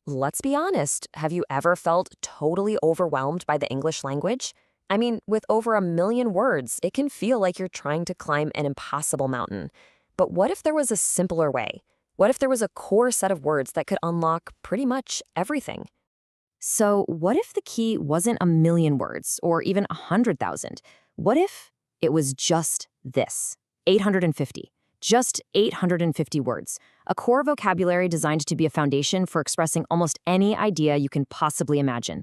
Let's be honest, have you ever felt totally overwhelmed by the English language? I mean, with over 1 million words, it can feel like you're trying to climb an impossible mountain. But what if there was a simpler way? What if there was a core set of words that could unlock pretty much everything? So, what if the key wasn't 1 million words or even 100,000? What if it was just this 850? Just 850 words. A core vocabulary designed to be a foundation for expressing almost any idea you can possibly imagine.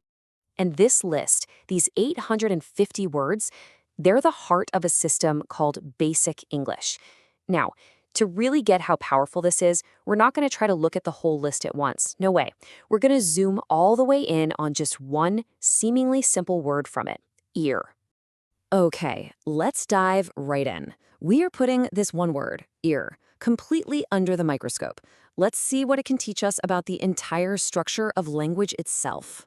And this list, these 850 words, they're the heart of a system called Basic English. Now, to really get how powerful this is, we're not going to try to look at the whole list at once. No way. We're going to zoom all the way in on just one seemingly simple word from it, ear. Okay, let's dive right in. We are putting this one word, ear, completely under the microscope. Let's see what it can teach us about the entire structure of language itself.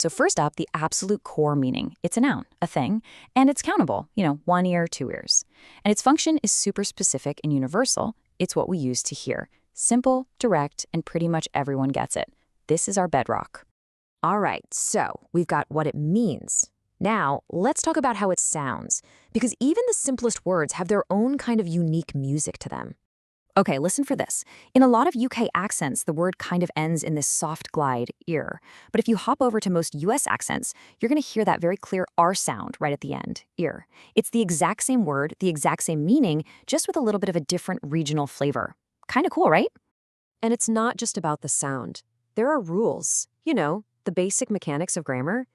So first up, the absolute core meaning. It's a noun, a thing, and it's countable, 1 ear, 2 ears. And its function is super specific and universal. It's what we use to hear. Simple, direct, and pretty much everyone gets it. This is our bedrock. All right, so we've got what it means. Now, let's talk about how it sounds, because even the simplest words have their own kind of unique music to them. Okay, listen for this. In a lot of UK accents, the word kind of ends in this soft glide, ear. But if you hop over to most US accents, you're going to hear that very clear R sound right at the end, ear. It's the exact same word, the exact same meaning, just with a little bit of a different regional flavor. Kind of cool, right? And it's not just about the sound. There are rules, the basic mechanics of grammar.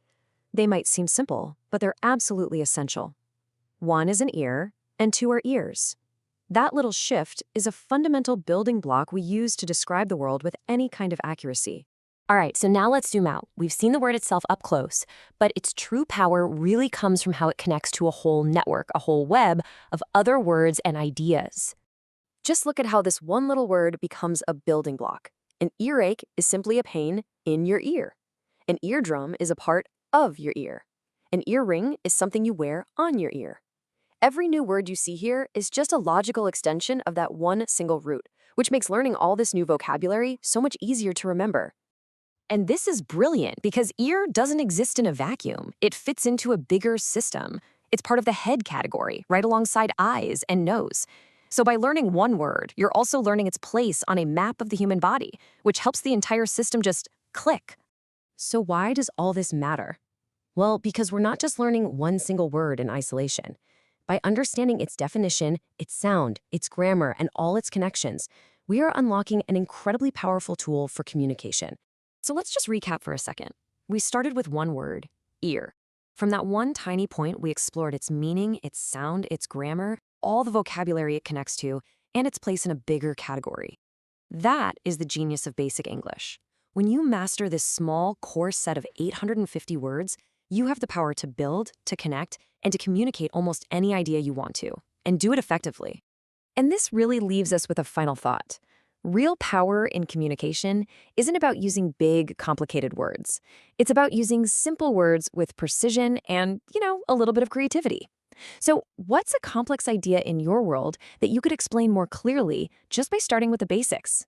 They might seem simple, but they're absolutely essential. 1 is an ear, and 2 are ears. That little shift is a fundamental building block we use to describe the world with any kind of accuracy. All right, so now let's zoom out. We've seen the word itself up close, but its true power really comes from how it connects to a whole network, a whole web of other words and ideas. Just look at how this one little word becomes a building block. An earache is simply a pain in your ear. An eardrum is a part of your ear. An earring is something you wear on your ear. Every new word you see here is just a logical extension of that one single root, which makes learning all this new vocabulary so much easier to remember. And this is brilliant because ear doesn't exist in a vacuum. It fits into a bigger system. It's part of the head category, right alongside eyes and nose. So by learning one word, you're also learning its place on a map of the human body, which helps the entire system just click. So why does all this matter? Well, because we're not just learning one single word in isolation. By understanding its definition, its sound, its grammar, and all its connections, we are unlocking an incredibly powerful tool for communication. So let's just recap for a second. We started with one word, ear. From that one tiny point, we explored its meaning, its sound, its grammar, all the vocabulary it connects to, and its place in a bigger category. That is the genius of Basic English. When you master this small, core set of 850 words, you have the power to build, to connect, and to communicate almost any idea you want to, and do it effectively. And this really leaves us with a final thought. Real power in communication isn't about using big, complicated words. It's about using simple words with precision and, a little bit of creativity. So, what's a complex idea in your world that you could explain more clearly just by starting with the basics?